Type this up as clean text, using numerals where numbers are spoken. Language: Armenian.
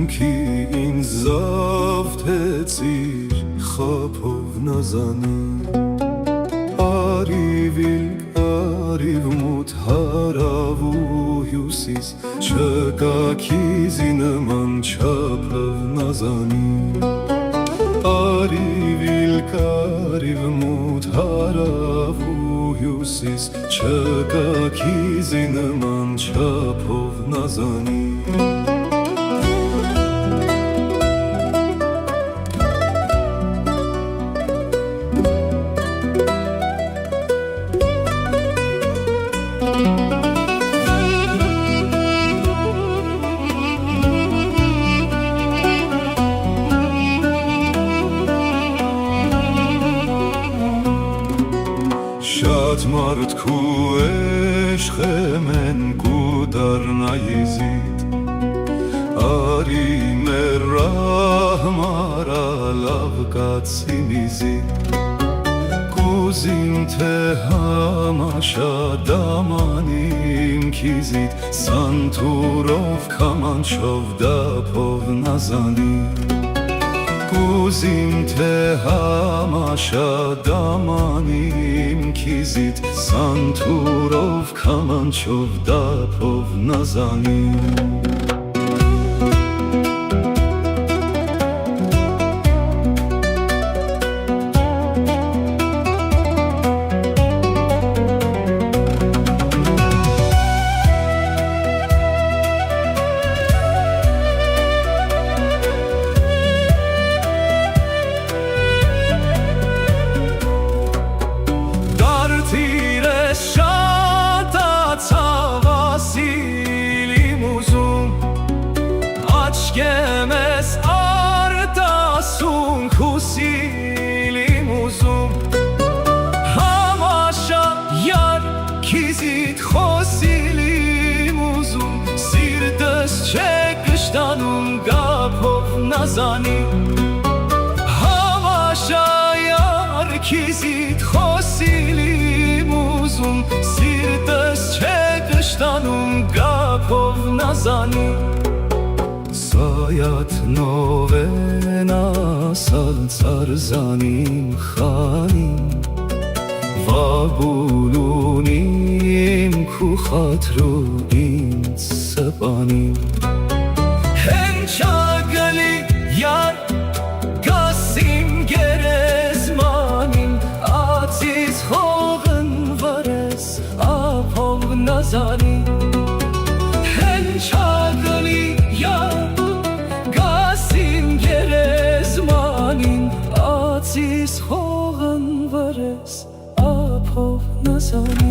Ինքի ինձ զավթեցիր խափով նազանի Արիվ մութ հարավ ու հյուսիս Չկա քիզի նման չափով նազանի Արիվ մութ հարավ ու հյուսիս Չկա քիզի նման չափով նազանի Շատ մարդ քու էշխեմ են կու դարնայիզիտ Արի մեր ռահմարա լավ կացի միզիտ Կուզիմ թե համաշա դամանիմ քիզիտ Սանթուրով կամանչով դապով նազանի Կուզիմ թե համաշա դամանիմ քիզիտ Սանթուրով կամանչով դապով նազանի Գեմես արտասուն քուսիլիմ ուզում Համաշա յար քիզիտ խոսիլիմ ուզում Սիրտս չէ կշտանում գափով նազանի Համաշա յար քիզիտ խոսիլիմ ուզում Սիրտս չէ կշտանում գափով նազանի Սայաթ նովենա սալցարզանիմ խանիմ Վաբուլունիմ քու խատրու ինձ սպանիմ Հենչագլի յար գասիմ գերեզմանիմ Ացիս խողն վրես ապով նազանի Հենչագլի յար Ացիս խողն վրես ապով նազանի